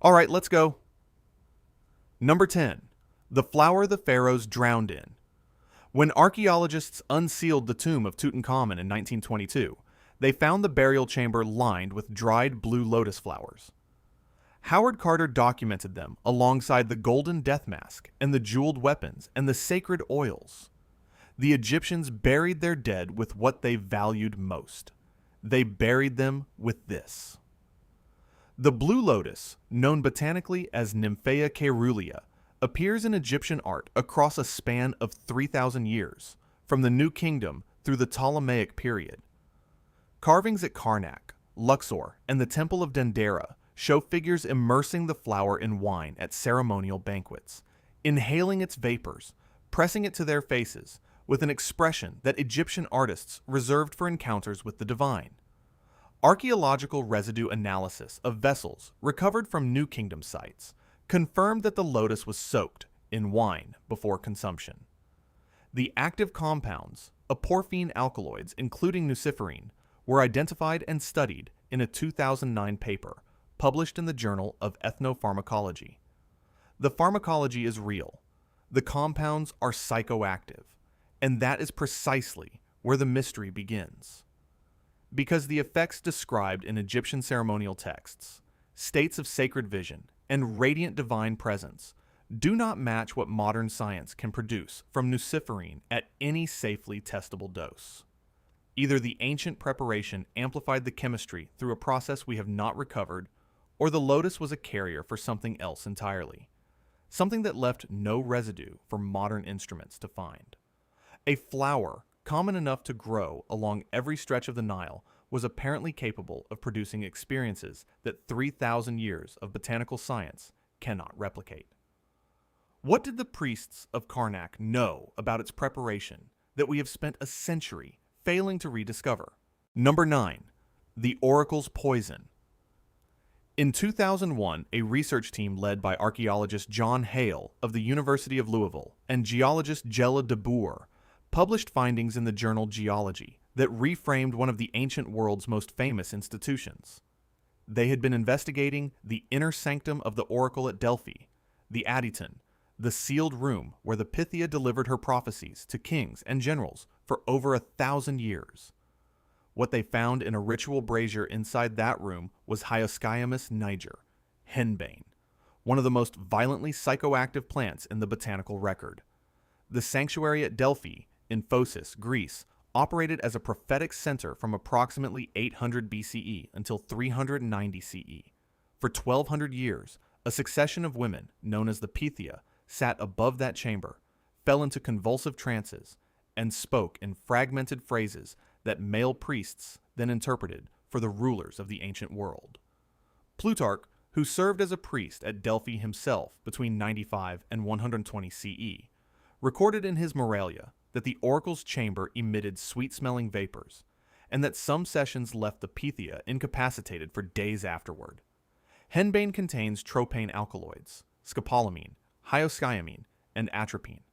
All right, let's go. Number 10. The flower the pharaohs drowned in. When archaeologists unsealed the tomb of Tutankhamun in 1922, they found the burial chamber lined with dried blue lotus flowers. Howard Carter documented them alongside the golden death mask and the jeweled weapons and the sacred oils. The Egyptians buried their dead with what they valued most. They buried them with this. The blue lotus, known botanically as Nymphaea caerulea, appears in Egyptian art across a span of 3,000 years, from the New Kingdom through the Ptolemaic period. Carvings at Karnak, Luxor, and the Temple of Dendera show figures immersing the flower in wine at ceremonial banquets, inhaling its vapors, pressing it to their faces, with an expression that Egyptian artists reserved for encounters with the divine. Archaeological residue analysis of vessels recovered from New Kingdom sites confirmed that the lotus was soaked in wine before consumption. The active compounds, aporphine alkaloids including nuciferine, were identified and studied in a 2009 paper published in the Journal of Ethnopharmacology. The pharmacology is real. The compounds are psychoactive, and that is precisely where the mystery begins. Because the effects described in Egyptian ceremonial texts, states of sacred vision, and radiant divine presence do not match what modern science can produce from nuciferine at any safely testable dose. Either the ancient preparation amplified the chemistry through a process we have not recovered, or the lotus was a carrier for something else entirely, something that left no residue for modern instruments to find. A flower common enough to grow along every stretch of the Nile was apparently capable of producing experiences that 3,000 years of botanical science cannot replicate. What did the priests of Karnak know about its preparation that we have spent a century failing to rediscover? Number 9. The oracle's poison. In 2001, a research team led by archaeologist John Hale of the University of Louisville and geologist Jella de Boer published findings in the journal Geology that reframed one of the ancient world's most famous institutions. They had been investigating the inner sanctum of the oracle at Delphi, the Adyton, the sealed room where the Pythia delivered her prophecies to kings and generals for over 1,000 years. What they found in a ritual brazier inside that room was Hyoscyamus niger, henbane, one of the most violently psychoactive plants in the botanical record. The sanctuary at Delphi, in Phocis, Greece, operated as a prophetic center from approximately 800 BCE until 390 CE. For 1,200 years, a succession of women, known as the Pythia, sat above that chamber, fell into convulsive trances, and spoke in fragmented phrases that male priests then interpreted for the rulers of the ancient world. Plutarch, who served as a priest at Delphi himself between 95 and 120 CE, recorded in his Moralia that the oracle's chamber emitted sweet-smelling vapors, and that some sessions left the Pythia incapacitated for days afterward. Henbane contains tropane alkaloids, scopolamine, hyoscyamine, and atropine.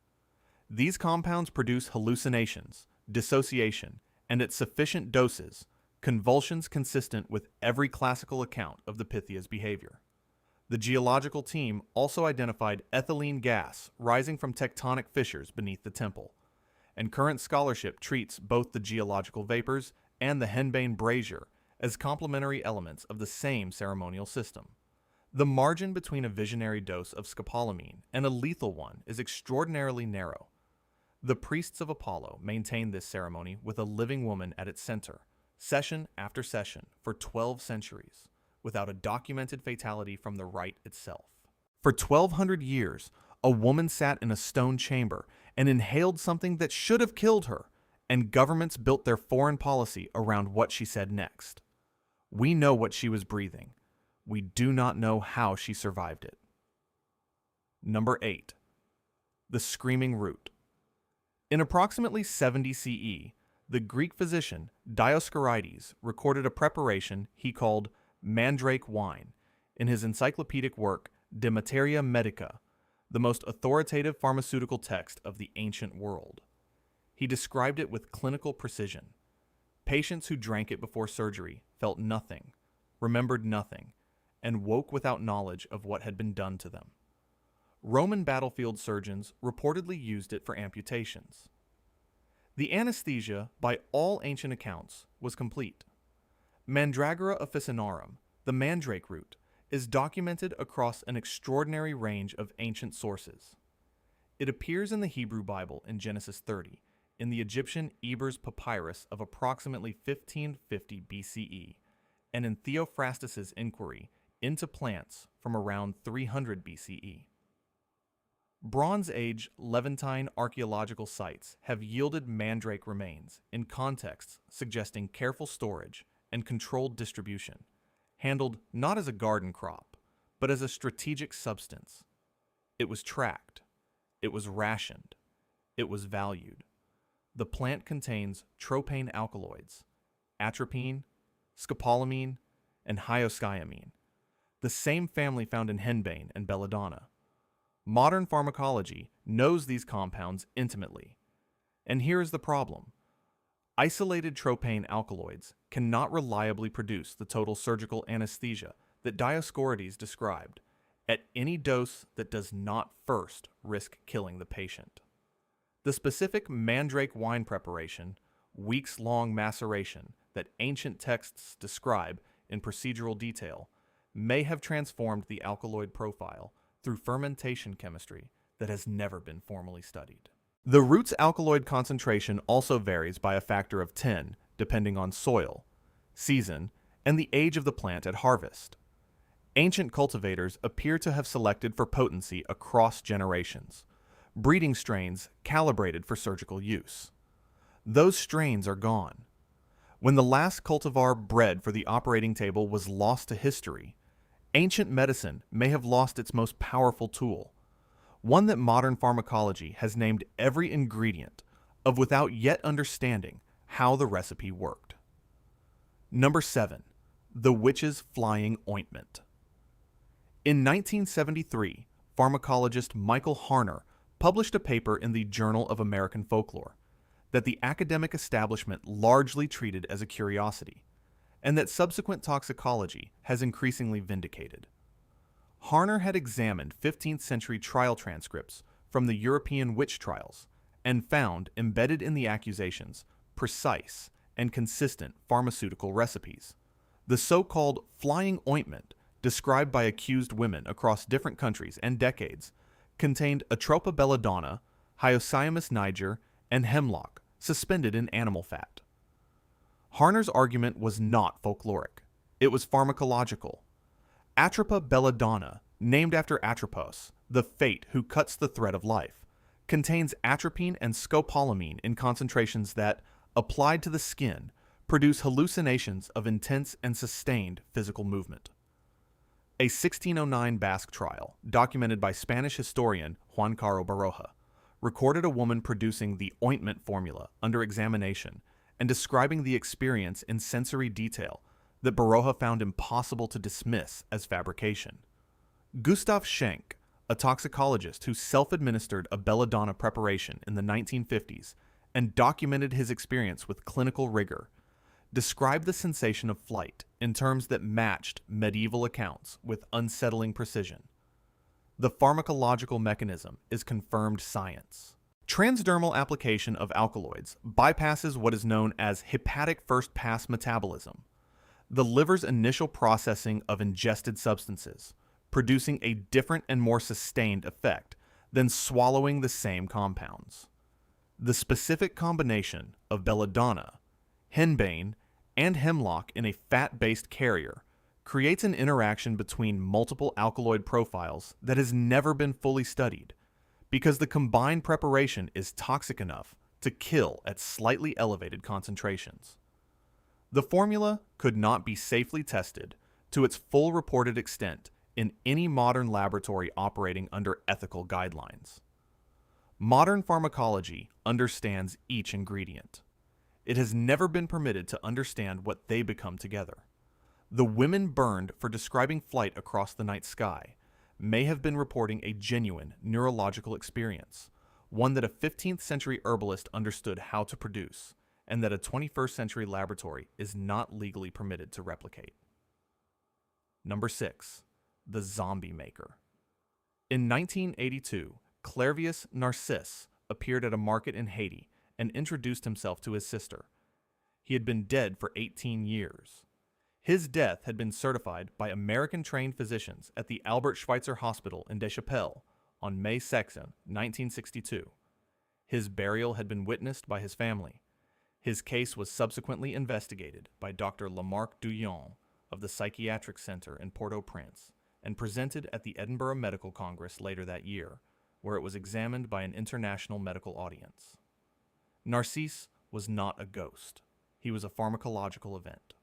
These compounds produce hallucinations, dissociation, and at sufficient doses, convulsions consistent with every classical account of the Pythia's behavior. The geological team also identified ethylene gas rising from tectonic fissures beneath the temple, and current scholarship treats both the geological vapors and the henbane brazier as complementary elements of the same ceremonial system. The margin between a visionary dose of scopolamine and a lethal one is extraordinarily narrow. The priests of Apollo maintained this ceremony with a living woman at its center, session after session, for 12 centuries, without a documented fatality from the rite itself. For 1,200 years, a woman sat in a stone chamber and inhaled something that should have killed her, and governments built their foreign policy around what she said next. We know what she was breathing. We do not know how she survived it. Number 8. The screaming root. In approximately 70 CE, the Greek physician Dioscorides recorded a preparation he called mandrake wine in his encyclopedic work De Materia Medica, the most authoritative pharmaceutical text of the ancient world. He described it with clinical precision. Patients who drank it before surgery felt nothing, remembered nothing, and woke without knowledge of what had been done to them. Roman battlefield surgeons reportedly used it for amputations. The anesthesia, by all ancient accounts, was complete. Mandragora officinarum, the mandrake root, is documented across an extraordinary range of ancient sources. It appears in the Hebrew Bible in Genesis 30, in the Egyptian Ebers papyrus of approximately 1550 BCE, and in Theophrastus's inquiry into plants from around 300 BCE. Bronze Age Levantine archaeological sites have yielded mandrake remains in contexts suggesting careful storage and controlled distribution, handled not as a garden crop, but as a strategic substance. It was tracked. It was rationed. It was valued. The plant contains tropane alkaloids, atropine, scopolamine, and hyoscyamine, the same family found in henbane and belladonna. Modern pharmacology knows these compounds intimately. And here is the problem. Isolated tropane alkaloids cannot reliably produce the total surgical anesthesia that Dioscorides described at any dose that does not first risk killing the patient. The specific mandrake wine preparation, weeks-long maceration that ancient texts describe in procedural detail may have transformed the alkaloid profile through fermentation chemistry that has never been formally studied. The root's alkaloid concentration also varies by a factor of 10 depending on soil, season, and the age of the plant at harvest. Ancient cultivators appear to have selected for potency across generations, breeding strains calibrated for surgical use. Those strains are gone. When the last cultivar bred for the operating table was lost to history, ancient medicine may have lost its most powerful tool, one that modern pharmacology has named every ingredient of without yet understanding how the recipe worked. Number 7. The Witch's Flying Ointment. In 1973, pharmacologist Michael Harner published a paper in the Journal of American Folklore that the academic establishment largely treated as a curiosity, and that subsequent toxicology has increasingly vindicated. Harner had examined 15th century trial transcripts from the European witch trials and found, embedded in the accusations, precise and consistent pharmaceutical recipes. The so-called flying ointment, described by accused women across different countries and decades, contained Atropa belladonna, Hyoscyamus niger, and hemlock suspended in animal fat. Harner's argument was not folkloric. It was pharmacological. Atropa belladonna, named after Atropos, the fate who cuts the thread of life, contains atropine and scopolamine in concentrations that, applied to the skin, produce hallucinations of intense and sustained physical movement. A 1609 Basque trial, documented by Spanish historian Juan Caro Baroja, recorded a woman producing the ointment formula under examination and describing the experience in sensory detail that Baroja found impossible to dismiss as fabrication. Gustav Schenk, a toxicologist who self-administered a belladonna preparation in the 1950s and documented his experience with clinical rigor, described the sensation of flight in terms that matched medieval accounts with unsettling precision. The pharmacological mechanism is confirmed science. Transdermal application of alkaloids bypasses what is known as hepatic first-pass metabolism, the liver's initial processing of ingested substances, producing a different and more sustained effect than swallowing the same compounds. The specific combination of belladonna, henbane, and hemlock in a fat-based carrier creates an interaction between multiple alkaloid profiles that has never been fully studied, because the combined preparation is toxic enough to kill at slightly elevated concentrations. The formula could not be safely tested to its full reported extent in any modern laboratory operating under ethical guidelines. Modern pharmacology understands each ingredient. It has never been permitted to understand what they become together. The women burned for describing flight across the night sky may have been reporting a genuine neurological experience, one that a 15th century herbalist understood how to produce, and that a 21st century laboratory is not legally permitted to replicate. Number 6. The zombie maker. In 1982, Clervius Narcisse appeared at a market in Haiti and introduced himself to his sister. He had been dead for 18 years. His death had been certified by American-trained physicians at the Albert Schweitzer Hospital in Deschapelles on May 2, 1962. His burial had been witnessed by his family. His case was subsequently investigated by Dr. Lamarck Douillon of the Psychiatric Center in Port-au-Prince and presented at the Edinburgh Medical Congress later that year, where it was examined by an international medical audience. Narcisse was not a ghost. He was a pharmacological event.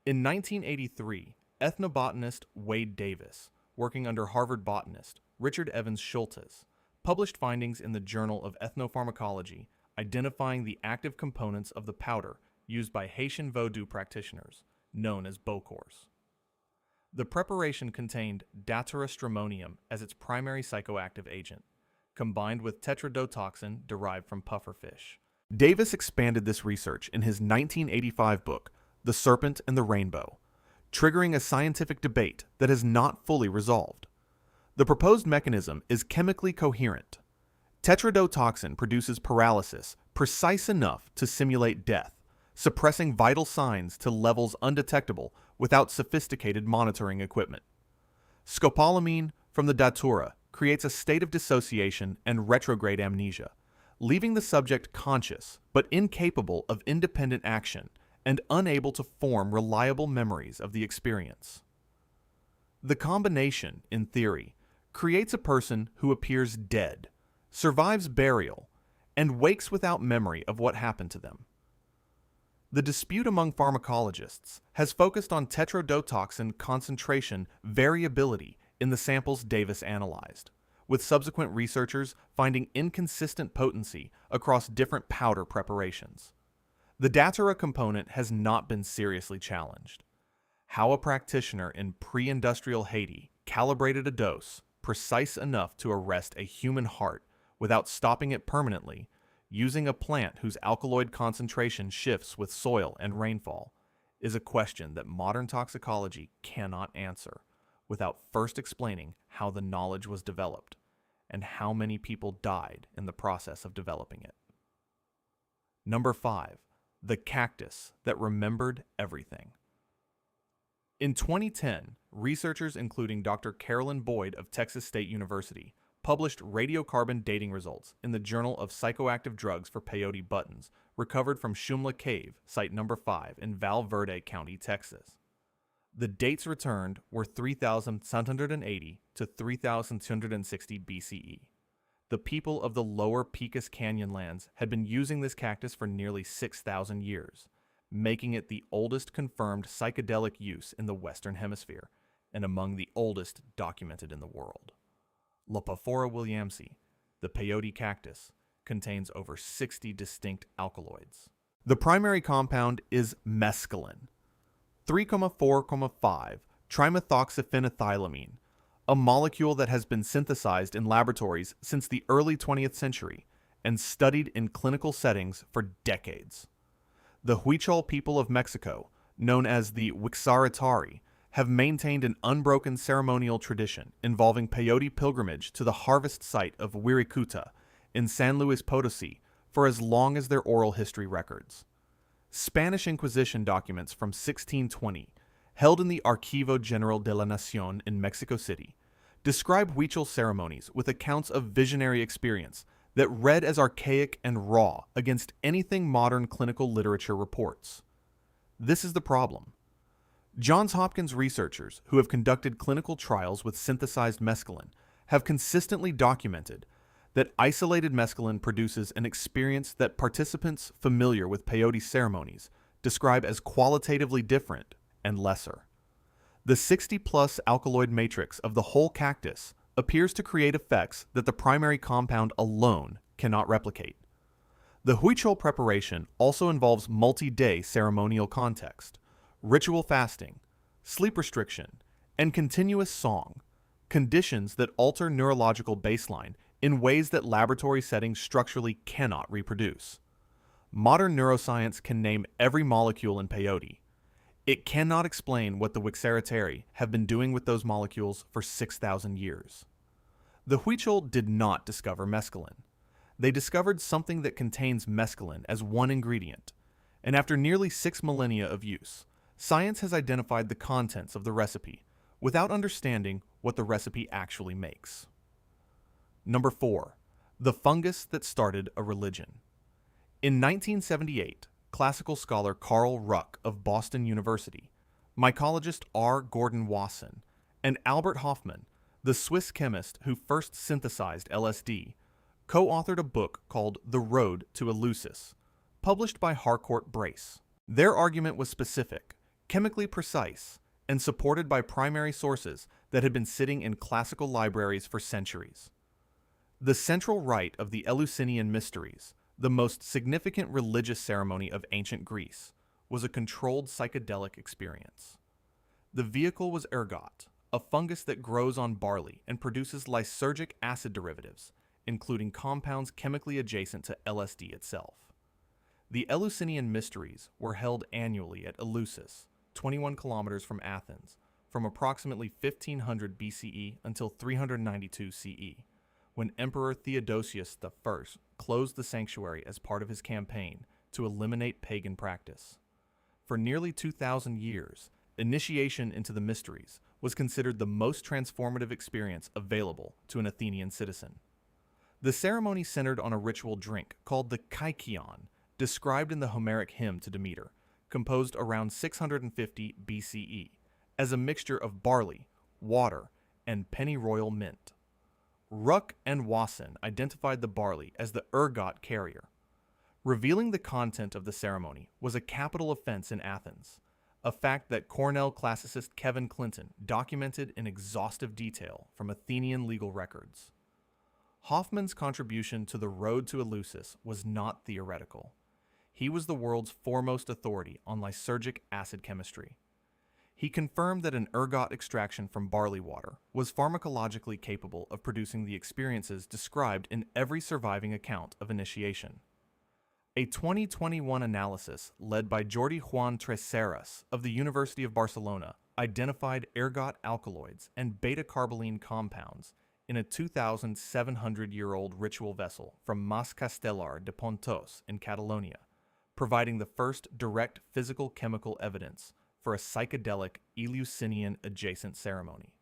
In 1983, ethnobotanist Wade Davis, working under Harvard botanist Richard Evans Schultes, published findings in the Journal of Ethnopharmacology identifying the active components of the powder used by Haitian Vodou practitioners, known as bokors. The preparation contained Datura stramonium as its primary psychoactive agent, combined with tetrodotoxin derived from pufferfish. Davis expanded this research in his 1985 book, The Serpent and the Rainbow, triggering a scientific debate that has not fully resolved. The proposed mechanism is chemically coherent. Tetrodotoxin produces paralysis precise enough to simulate death, suppressing vital signs to levels undetectable without sophisticated monitoring equipment. Scopolamine from the datura creates a state of dissociation and retrograde amnesia, leaving the subject conscious but incapable of independent action and unable to form reliable memories of the experience. The combination, in theory, creates a person who appears dead, survives burial, and wakes without memory of what happened to them. The dispute among pharmacologists has focused on tetrodotoxin concentration variability in the samples Davis analyzed, with subsequent researchers finding inconsistent potency across different powder preparations. The datura component has not been seriously challenged. How a practitioner in pre-industrial Haiti calibrated a dose precise enough to arrest a human heart without stopping it permanently, using a plant whose alkaloid concentration shifts with soil and rainfall, is a question that modern toxicology cannot answer without first explaining how the knowledge was developed and how many people died in the process of developing it. Number 5. The cactus that remembered everything. In 2010, researchers including Dr. Carolyn Boyd of Texas State University published radiocarbon dating results in the Journal of Psychoactive Drugs for Peyote buttons recovered from Shumla Cave, site number 5 in Val Verde County, Texas. The dates returned were 3,780 to 3,260 BCE. The people of the lower Pecos Canyon lands had been using this cactus for nearly 6,000 years, making it the oldest confirmed psychedelic use in the Western Hemisphere and among the oldest documented in the world. Lopophora williamsi, the peyote cactus, contains over 60 distinct alkaloids. The primary compound is mescaline, 3,4,5 trimethoxyphenethylamine, a molecule that has been synthesized in laboratories since the early 20th century and studied in clinical settings for decades. The Huichol people of Mexico, known as the Wixaritari, have maintained an unbroken ceremonial tradition involving peyote pilgrimage to the harvest site of Wirikuta in San Luis Potosi for as long as their oral history records. Spanish Inquisition documents from 1620, held in the Archivo General de la Nación in Mexico City, describe Huichol ceremonies with accounts of visionary experience that read as archaic and raw against anything modern clinical literature reports. This is the problem. Johns Hopkins researchers who have conducted clinical trials with synthesized mescaline have consistently documented that isolated mescaline produces an experience that participants familiar with peyote ceremonies describe as qualitatively different and lesser. The 60-plus alkaloid matrix of the whole cactus appears to create effects that the primary compound alone cannot replicate. The Huichol preparation also involves multi-day ceremonial context, ritual fasting, sleep restriction, and continuous song, conditions that alter neurological baseline in ways that laboratory settings structurally cannot reproduce. Modern neuroscience can name every molecule in peyote. It cannot explain what the Wixaritari have been doing with those molecules for 6,000 years. The Huichol did not discover mescaline. They discovered something that contains mescaline as one ingredient, and after nearly 6 millennia of use, science has identified the contents of the recipe without understanding what the recipe actually makes. Number 4. The fungus that started a religion. In 1978, classical scholar Carl Ruck of Boston University, mycologist R. Gordon Wasson, and Albert Hofmann, the Swiss chemist who first synthesized LSD, co-authored a book called The Road to Eleusis, published by Harcourt Brace. Their argument was specific, chemically precise, and supported by primary sources that had been sitting in classical libraries for centuries. The central rite of the Elusinian mysteries, the most significant religious ceremony of ancient Greece, was a controlled psychedelic experience. The vehicle was ergot, a fungus that grows on barley and produces lysergic acid derivatives, including compounds chemically adjacent to LSD itself. The Elusinian mysteries were held annually at Eleusis, 21 kilometers from Athens, from approximately 1500 BCE until 392 CE, when Emperor Theodosius I closed the sanctuary as part of his campaign to eliminate pagan practice. For nearly 2,000 years, initiation into the mysteries was considered the most transformative experience available to an Athenian citizen. The ceremony centered on a ritual drink called the kykeon, described in the Homeric hymn to Demeter, composed around 650 BCE, as a mixture of barley, water, and pennyroyal mint. Ruck and Wasson identified the barley as the ergot carrier. Revealing the content of the ceremony was a capital offense in Athens, a fact that Cornell classicist Kevin Clinton documented in exhaustive detail from Athenian legal records. Hoffman's contribution to the road to Eleusis was not theoretical. He was the world's foremost authority on lysergic acid chemistry. He confirmed that an ergot extraction from barley water was pharmacologically capable of producing the experiences described in every surviving account of initiation. A 2021 analysis led by Jordi Juan Tresserras of the University of Barcelona identified ergot alkaloids and beta-carboline compounds in a 2,700-year-old ritual vessel from Mas Castellar de Pontos in Catalonia, providing the first direct physical chemical evidence for a psychedelic Elusinian adjacent ceremony.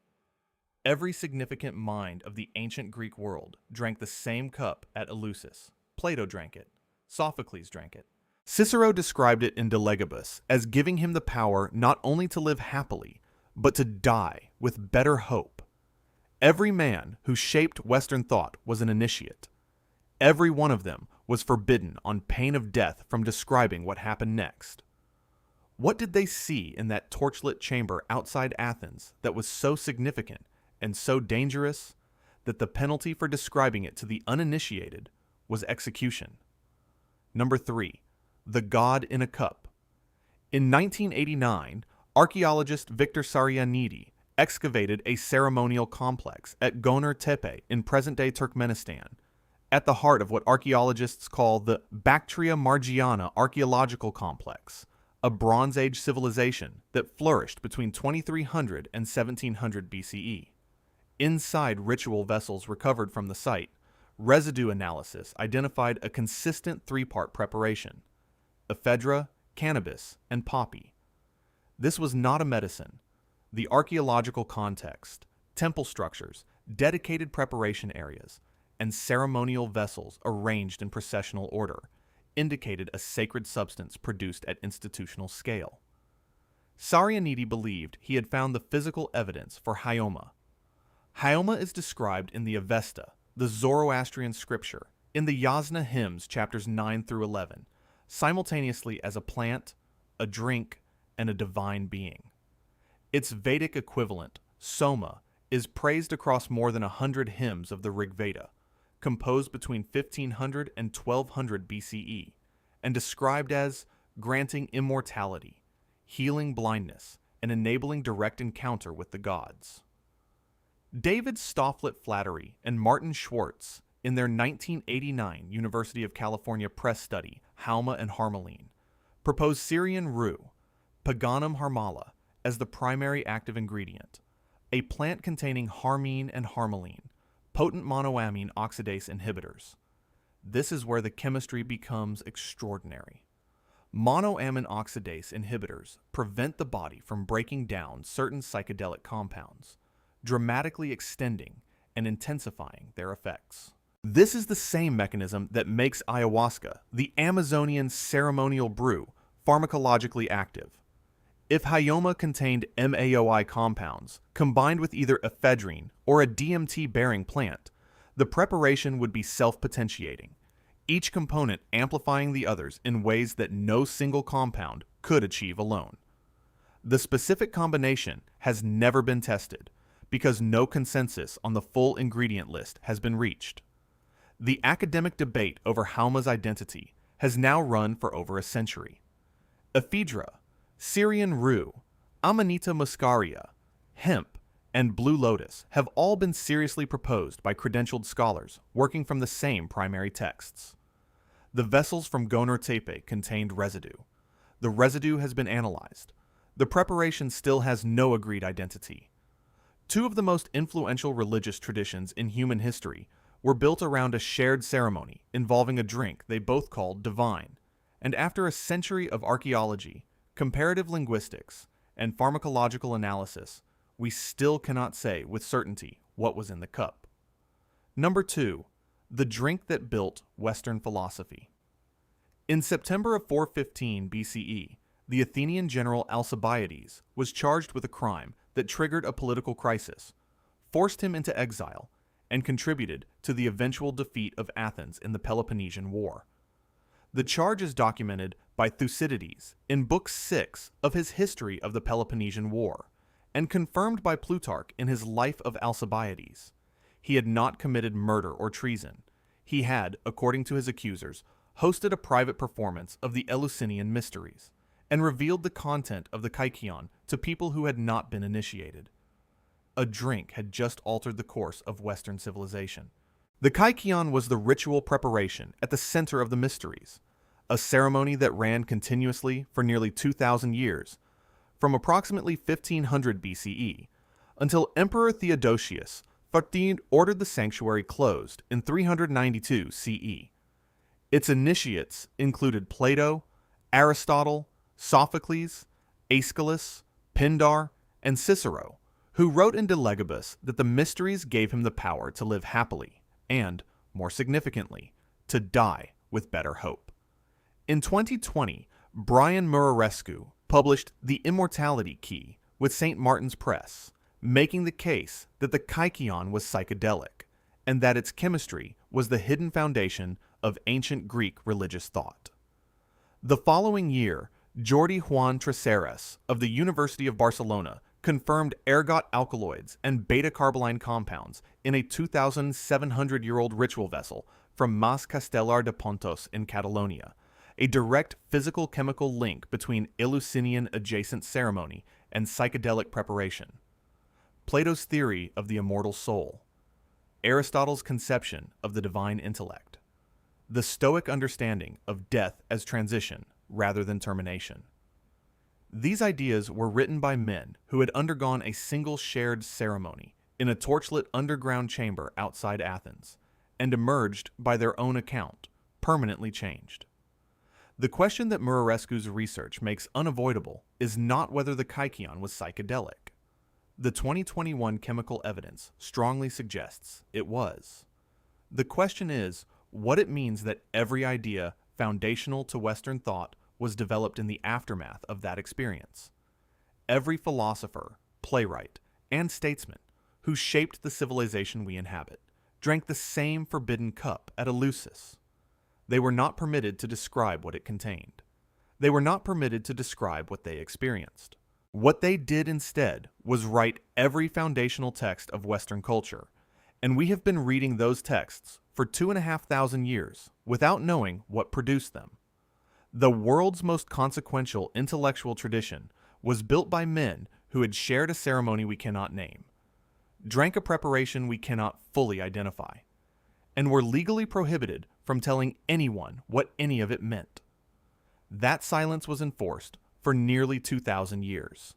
Every significant mind of the ancient Greek world drank the same cup at Eleusis. Plato drank it. Sophocles drank it. Cicero described it in De Legibus as giving him the power not only to live happily, but to die with better hope. Every man who shaped Western thought was an initiate. Every one of them was forbidden on pain of death from describing what happened next. What did they see in that torchlit chamber outside Athens that was so significant and so dangerous that the penalty for describing it to the uninitiated was execution? Number 3. The God in a Cup. In 1989, archaeologist Victor Sarianidi excavated a ceremonial complex at Goner Tepe in present-day Turkmenistan, at the heart of what archaeologists call the Bactria Margiana archaeological complex, a Bronze Age civilization that flourished between 2300 and 1700 BCE. Inside ritual vessels recovered from the site, residue analysis identified a consistent 3-part preparation: ephedra, cannabis, and poppy. This was not a medicine. The archaeological context, temple structures, dedicated preparation areas, and ceremonial vessels arranged in processional order indicated a sacred substance produced at institutional scale. Sarianidi believed he had found the physical evidence for hyoma. Hyoma is described in the Avesta, the Zoroastrian scripture, in the Yasna hymns chapters 9 through 11, simultaneously as a plant, a drink, and a divine being. Its Vedic equivalent, soma, is praised across more than 100 hymns of the Rig Veda, composed between 1500 and 1200 BCE, and described as granting immortality, healing blindness, and enabling direct encounter with the gods. David Stofflet Flattery and Martin Schwartz, in their 1989 University of California press study, Halma and Harmaline, proposed Syrian rue, Paganum harmala, as the primary active ingredient, a plant containing harmine and harmaline, potent monoamine oxidase inhibitors. This is where the chemistry becomes extraordinary. Monoamine oxidase inhibitors prevent the body from breaking down certain psychedelic compounds, dramatically extending and intensifying their effects. This is the same mechanism that makes ayahuasca, the Amazonian ceremonial brew, pharmacologically active. If Hyoma contained MAOI compounds combined with either ephedrine or a DMT-bearing plant, the preparation would be self-potentiating, each component amplifying the others in ways that no single compound could achieve alone. The specific combination has never been tested because no consensus on the full ingredient list has been reached. The academic debate over Hauma's identity has now run for over a century. Ephedra, Syrian rue, Amanita muscaria, hemp, and blue lotus have all been seriously proposed by credentialed scholars working from the same primary texts. The vessels from Gonur Tepe contained residue. The residue has been analyzed. The preparation still has no agreed identity. Two of the most influential religious traditions in human history were built around a shared ceremony involving a drink they both called divine, and after a century of archaeology, comparative linguistics, and pharmacological analysis, we still cannot say with certainty what was in the cup. Number 2. The drink that built Western philosophy. In September of 415 BCE, the Athenian general Alcibiades was charged with a crime that triggered a political crisis, forced him into exile, and contributed to the eventual defeat of Athens in the Peloponnesian War. The charge is documented by Thucydides in Book 6 of his History of the Peloponnesian War, and confirmed by Plutarch in his Life of Alcibiades. He had not committed murder or treason. He had, according to his accusers, hosted a private performance of the Elusinian mysteries, and revealed the content of the kykeon to people who had not been initiated. A drink had just altered the course of Western civilization. The kykeon was the ritual preparation at the center of the mysteries, a ceremony that ran continuously for nearly 2,000 years, from approximately 1500 BCE, until Emperor Theodosius ordered the sanctuary closed in 392 CE. Its initiates included Plato, Aristotle, Sophocles, Aeschylus, Pindar, and Cicero, who wrote in De Legibus that the mysteries gave him the power to live happily and, more significantly, to die with better hope. In 2020, Brian Murarescu published The Immortality Key with St. Martin's Press, making the case that the kykeon was psychedelic and that its chemistry was the hidden foundation of ancient Greek religious thought. The following year, Jordi Juan Tresserras of the University of Barcelona confirmed ergot alkaloids and beta-carboline compounds in a 2,700-year-old ritual vessel from Mas Castellar de Pontos in Catalonia, a direct physical-chemical link between Elusinian adjacent ceremony and psychedelic preparation. Plato's theory of the immortal soul, Aristotle's conception of the divine intellect, the Stoic understanding of death as transition rather than termination. These ideas were written by men who had undergone a single shared ceremony in a torchlit underground chamber outside Athens, and emerged, by their own account, permanently changed. The question that Murarescu's research makes unavoidable is not whether the kykeon was psychedelic. The 2021 chemical evidence strongly suggests it was. The question is what it means that every idea foundational to Western thought was developed in the aftermath of that experience. Every philosopher, playwright, and statesman who shaped the civilization we inhabit drank the same forbidden cup at Eleusis. They were not permitted to describe what it contained. They were not permitted to describe what they experienced. What they did instead was write every foundational text of Western culture, and we have been reading those texts for 2,500 years without knowing what produced them. The world's most consequential intellectual tradition was built by men who had shared a ceremony we cannot name, drank a preparation we cannot fully identify, and were legally prohibited from telling anyone what any of it meant. That silence was enforced for nearly 2,000 years.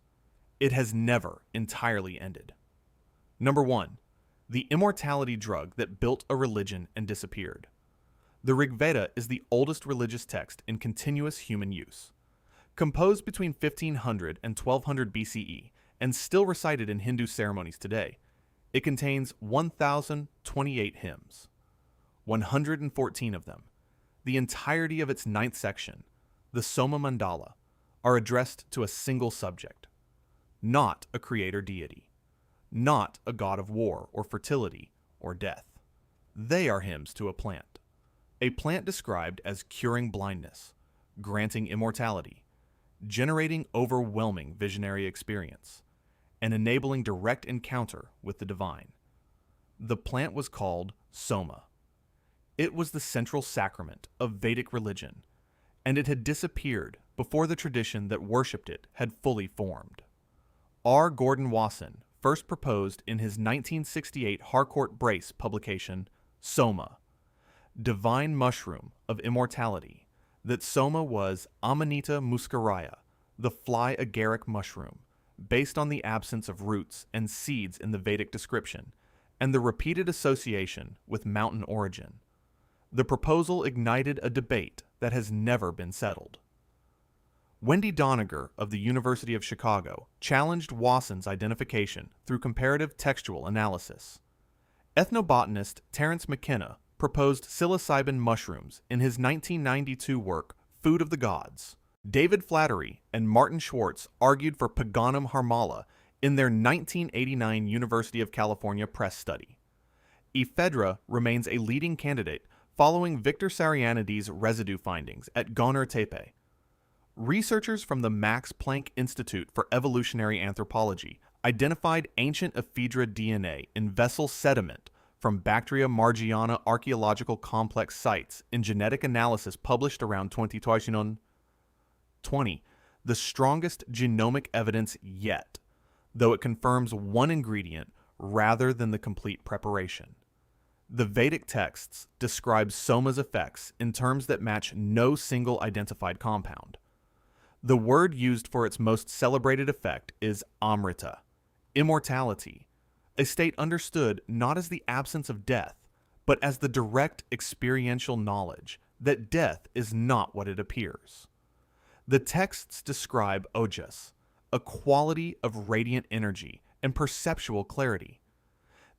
It has never entirely ended. Number 1. The immortality drug that built a religion and disappeared. The Rig Veda is the oldest religious text in continuous human use. Composed between 1500 and 1200 BCE and still recited in Hindu ceremonies today, it contains 1,028 hymns. 114 of them, the entirety of its ninth section, the Soma Mandala, are addressed to a single subject, not a creator deity, not a god of war or fertility or death. They are hymns to a plant described as curing blindness, granting immortality, generating overwhelming visionary experience, and enabling direct encounter with the divine. The plant was called Soma. It was the central sacrament of Vedic religion, and it had disappeared before the tradition that worshipped it had fully formed. R. Gordon Wasson first proposed in his 1968 Harcourt Brace publication, Soma, Divine Mushroom of Immortality, that Soma was Amanita muscaria, the fly agaric mushroom, based on the absence of roots and seeds in the Vedic description, and the repeated association with mountain origin. The proposal ignited a debate that has never been settled. Wendy Doniger of the University of Chicago challenged Wasson's identification through comparative textual analysis. Ethnobotanist Terence McKenna proposed psilocybin mushrooms in his 1992 work, Food of the Gods. David Flattery and Martin Schwartz argued for Paganum harmala in their 1989 University of California press study. Ephedra remains a leading candidate following Victor Sarianides' residue findings at Gonur Tepe. Researchers from the Max Planck Institute for Evolutionary Anthropology identified ancient ephedra DNA in vessel sediment from Bactria margiana archaeological complex sites in genetic analysis published around 2020, the strongest genomic evidence yet, though it confirms one ingredient rather than the complete preparation. The Vedic texts describe Soma's effects in terms that match no single identified compound. The word used for its most celebrated effect is amrita, immortality, a state understood not as the absence of death, but as the direct experiential knowledge that death is not what it appears. The texts describe ojas, a quality of radiant energy and perceptual clarity.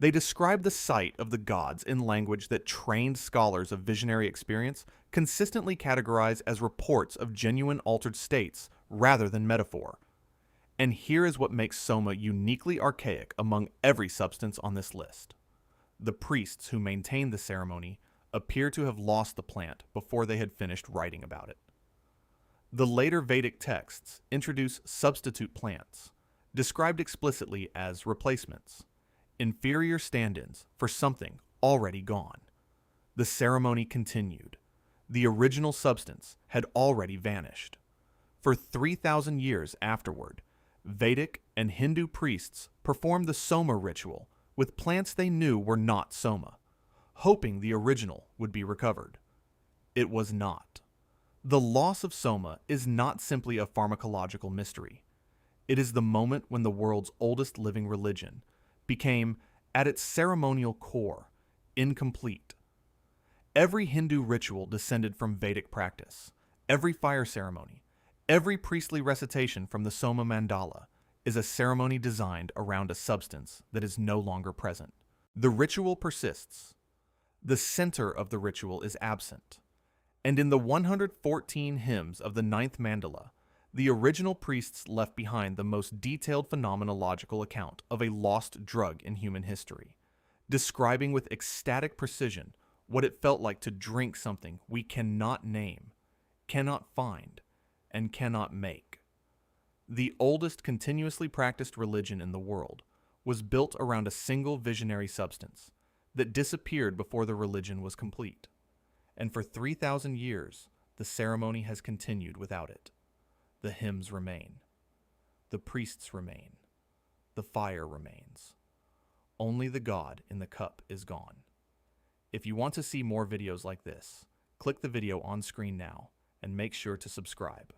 They describe the sight of the gods in language that trained scholars of visionary experience consistently categorize as reports of genuine altered states rather than metaphor. And here is what makes Soma uniquely archaic among every substance on this list. The priests who maintained the ceremony appear to have lost the plant before they had finished writing about it. The later Vedic texts introduce substitute plants, described explicitly as replacements, inferior stand-ins for something already gone. The ceremony continued. The original substance had already vanished. For 3,000 years afterward, Vedic and Hindu priests performed the Soma ritual with plants they knew were not Soma, hoping the original would be recovered. It was not. The loss of Soma is not simply a pharmacological mystery. It is the moment when the world's oldest living religion became, at its ceremonial core, incomplete. Every Hindu ritual descended from Vedic practice. Every fire ceremony, every priestly recitation from the Soma Mandala is a ceremony designed around a substance that is no longer present. The ritual persists. The center of the ritual is absent. And in the 114 hymns of the ninth mandala, the original priests left behind the most detailed phenomenological account of a lost drug in human history, describing with ecstatic precision what it felt like to drink something we cannot name, cannot find, and cannot make. The oldest continuously practiced religion in the world was built around a single visionary substance that disappeared before the religion was complete. And for 3,000 years, the ceremony has continued without it. The hymns remain. The priests remain. The fire remains. Only the God in the cup is gone. If you want to see more videos like this, click the video on screen now and make sure to subscribe.